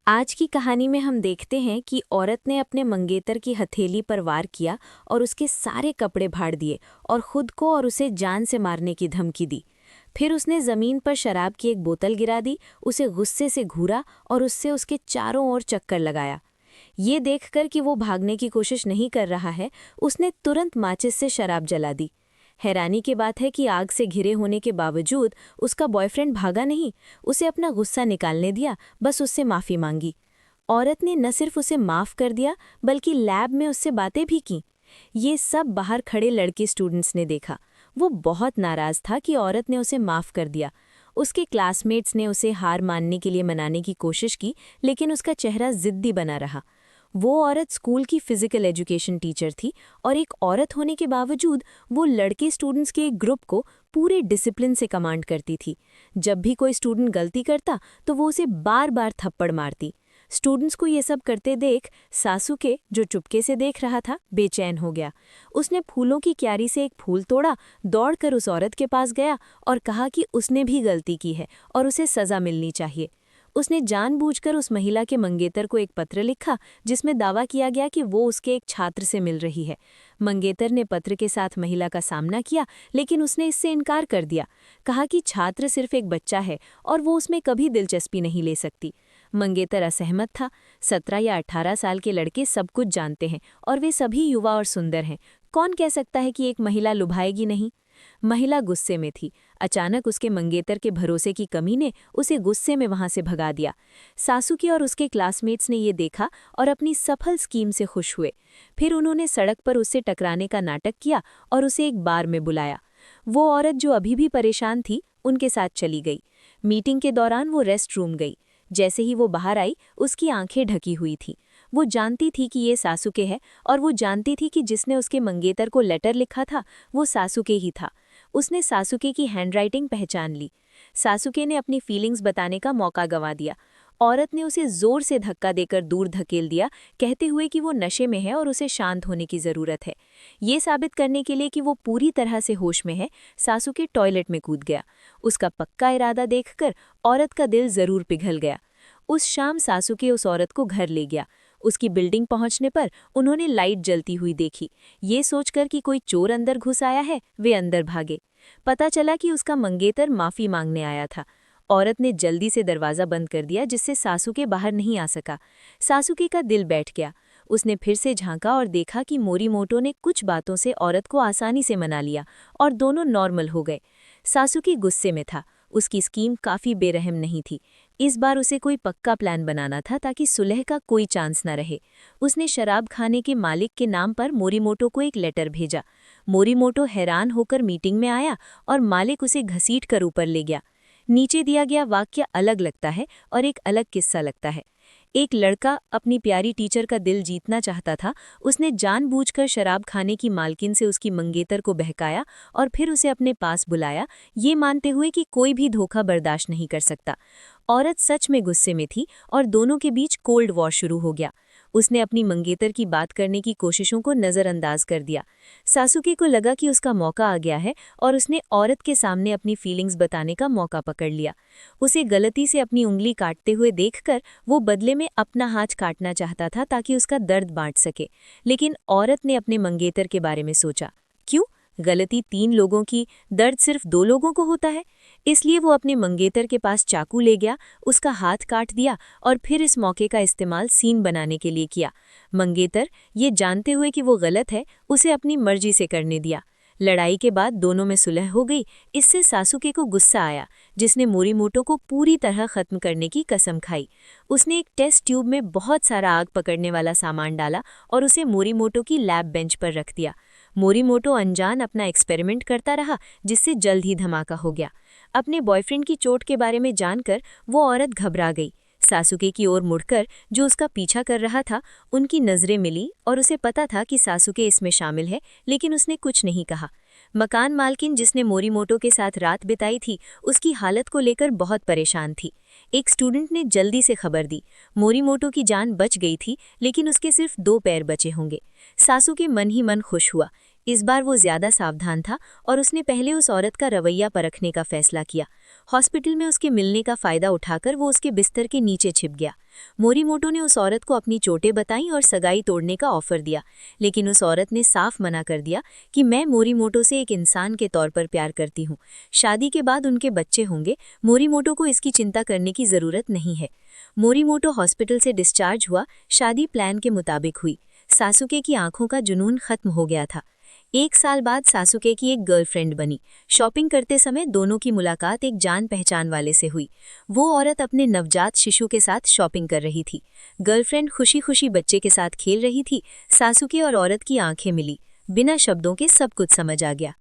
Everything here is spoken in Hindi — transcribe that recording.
आज की कहानी में हम देखते हैं कि औरत ने अपने मंगेतर की हथेली पर वार किया और उसके सारे कपड़े फाड़ दिए और खुद को और उसे जान से मारने की धमकी दी। फिर उसने जमीन पर शराब की एक बोतल गिरा दी, उसे गुस्से से घूरा और उससे उसके चारों ओर चक्कर लगाया। ये देखकर कि वो भागने की कोशिश नहीं कर रहा है, उसने तुरंत माचिस से शराब जला दी। हैरानी की बात है कि आग से घिरे होने के बावजूद उसका बॉयफ्रेंड भागा नहीं, उसे अपना गुस्सा निकालने दिया, बस उससे माफ़ी मांगी। औरत ने न सिर्फ उसे माफ़ कर दिया बल्कि लैब में उससे बातें भी की। ये सब बाहर खड़े लड़के स्टूडेंट्स ने देखा। वो बहुत नाराज़ था कि औरत ने उसे माफ़ कर दिया। उसके क्लासमेट्स ने उसे हार मानने के लिए मनाने की कोशिश की, लेकिन उसका चेहरा ज़िद्दी बना रहा। वो औरत स्कूल की फ़िज़िकल एजुकेशन टीचर थी और एक औरत होने के बावजूद वो लड़के स्टूडेंट्स के एक ग्रुप को पूरे डिसिप्लिन से कमांड करती थी। जब भी कोई स्टूडेंट गलती करता तो वो उसे बार बार थप्पड़ मारती। स्टूडेंट्स को ये सब करते देख सासुके, जो चुपके से देख रहा था, बेचैन हो गया। उसने फूलों की क्यारी से एक फूल तोड़ा, दौड़कर उस औरत के पास गया और कहा कि उसने भी गलती की है और उसे सज़ा मिलनी चाहिए। उसने जानबूझकर उस महिला के मंगेतर को एक पत्र लिखा जिसमें दावा किया गया कि वो उसके एक छात्र से मिल रही है। मंगेतर ने पत्र के साथ महिला का सामना किया, लेकिन उसने इससे इनकार कर दिया। कहा कि छात्र सिर्फ एक बच्चा है और वो उसमें कभी दिलचस्पी नहीं ले सकती। मंगेतर असहमत था। 17 या 18 साल के लड़के सब कुछ जानते हैं और वे सभी युवा और सुंदर हैं। कौन कह सकता है कि एक महिला लुभाएगी नहीं? महिला गुस्से में थी। अचानक उसके मंगेतर के भरोसे की कमी ने उसे गुस्से में वहां से भगा दिया। सासुकी और उसके क्लासमेट्स ने ये देखा और अपनी सफल स्कीम से खुश हुए। फिर उन्होंने सड़क पर उससे टकराने का नाटक किया और उसे एक बार में बुलाया। वो औरत जो अभी भी परेशान थी, उनके साथ चली गई। मीटिंग के दौरान वो रेस्ट रूम गई। जैसे ही वो बाहर आई, उसकी आंखें ढकी हुई थीं। वो जानती थी कि ये सासुके है और वो जानती थी कि जिसने उसके मंगेतर को लेटर लिखा था वो सासुके ही था। उसने सासुके की हैंडराइटिंग पहचान ली। सासुके ने अपनी फीलिंग्स बताने का मौका गंवा दिया। औरत ने उसे जोर से धक्का देकर दूर धकेल दिया, कहते हुए कि वो नशे में है और उसे शांत होने की ज़रूरत है। ये साबित करने के लिए कि वो पूरी तरह से होश में है, सासुके टॉयलेट में कूद गया। उसका पक्का इरादा देखकर औरत का दिल ज़रूर पिघल गया। उस शाम सासुके उस औरत को घर ले गया। उसकी बिल्डिंग पहुंचने पर उन्होंने लाइट जलती हुई देखी। ये सोचकर कि कोई चोर अंदर घुस आया है, वे अंदर भागे। पता चला कि उसका मंगेतर माफ़ी मांगने आया था। औरत ने जल्दी से दरवाज़ा बंद कर दिया जिससे सासुके बाहर नहीं आ सका। सासुके का दिल बैठ गया। उसने फिर से झांका और देखा कि मोरीमोटो ने कुछ बातों से औरत को आसानी से मना लिया और दोनों नॉर्मल हो गए। सासुके गुस्से में था। उसकी स्कीम काफ़ी बेरहम नहीं थी। इस बार उसे कोई पक्का प्लान बनाना था ताकि सुलह का कोई चांस न रहे। उसने शराब खाने के मालिक के नाम पर मोरीमोटो को एक लेटर भेजा। मोरीमोटो हैरान होकर मीटिंग में आया और मालिक उसे घसीट कर ऊपर ले गया। नीचे दिया गया वाक्य अलग लगता है और एक अलग किस्सा लगता है। एक लड़का अपनी प्यारी टीचर का दिल जीतना चाहता था। उसने जानबूझकर शराब खाने की मालकिन से उसकी मंगेतर को बहकाया और फिर उसे अपने पास बुलाया, ये मानते हुए कि कोई भी धोखा बर्दाश्त नहीं कर सकता। औरत सच में गुस्से में थी और दोनों के बीच कोल्ड वॉर शुरू हो गया। उसने अपनी मंगेतर की बात करने की कोशिशों को नज़रअंदाज कर दिया। सासुके को लगा कि उसका मौका आ गया है और उसने औरत के सामने अपनी फीलिंग्स बताने का मौका पकड़ लिया। उसे गलती से अपनी उंगली काटते हुए देखकर वो बदले में अपना हाथ काटना चाहता था ताकि उसका दर्द बांट सके। लेकिन औरत ने अपने मंगेतर के बारे में सोचा। क्यों? गलती 3 लोगों की, दर्द सिर्फ 2 लोगों को होता है। इसलिए वो अपने मंगेतर के पास चाकू ले गया, उसका हाथ काट दिया और फिर इस मौके का इस्तेमाल सीन बनाने के लिए किया। मंगेतर, ये जानते हुए कि वो गलत है, उसे अपनी मर्जी से करने दिया। लड़ाई के बाद दोनों में सुलह हो गई। इससे सासुके को गुस्सा आया, जिसने मोरीमोटो को पूरी तरह खत्म करने की कसम खाई। उसने एक टेस्ट ट्यूब में बहुत सारा आग पकड़ने वाला सामान डाला और उसे मोरीमोटो की लैब बेंच पर रख दिया। मोरीमोटो अनजान अपना एक्सपेरिमेंट करता रहा, जिससे जल्द ही धमाका हो गया। अपने बॉयफ्रेंड की चोट के बारे में जानकर वो औरत घबरा गई। सासुके की ओर मुड़कर, जो उसका पीछा कर रहा था, उनकी नज़रें मिली और उसे पता था कि सासुके इसमें शामिल है, लेकिन उसने कुछ नहीं कहा। मकान मालकिन जिसने मोरीमोटो के साथ रात बिताई थी, उसकी हालत को लेकर बहुत परेशान थी। एक स्टूडेंट ने जल्दी से खबर दी। मोरीमोटो की जान बच गई थी, लेकिन उसके सिर्फ 2 पैर बचे होंगे। सासुके मन ही मन खुश हुआ। इस बार वो ज्यादा सावधान था और उसने पहले उस औरत का रवैया परखने का फैसला किया। हॉस्पिटल में उसके मिलने का फायदा उठाकर वो उसके बिस्तर के नीचे छिप गया। मोरीमोटो ने उस औरत को अपनी चोटें बताईं और सगाई तोड़ने का ऑफर दिया, लेकिन उस औरत ने साफ मना कर दिया कि मैं मोरीमोटो से एक इंसान के तौर पर प्यार करती हूँ। शादी के बाद उनके बच्चे होंगे, मोरीमोटो को इसकी चिंता करने की जरूरत नहीं है। मोरीमोटो हॉस्पिटल से डिस्चार्ज हुआ। शादी प्लान के मुताबिक हुई। सासुके की आंखों का जुनून खत्म हो गया था। 1 साल बाद सासुके की एक गर्लफ्रेंड बनी। शॉपिंग करते समय दोनों की मुलाकात एक जान पहचान वाले से हुई। वो औरत अपने नवजात शिशु के साथ शॉपिंग कर रही थी। गर्लफ्रेंड खुशी खुशी बच्चे के साथ खेल रही थी। सासुके और औरत की आंखें मिली। बिना शब्दों के सब कुछ समझ आ गया।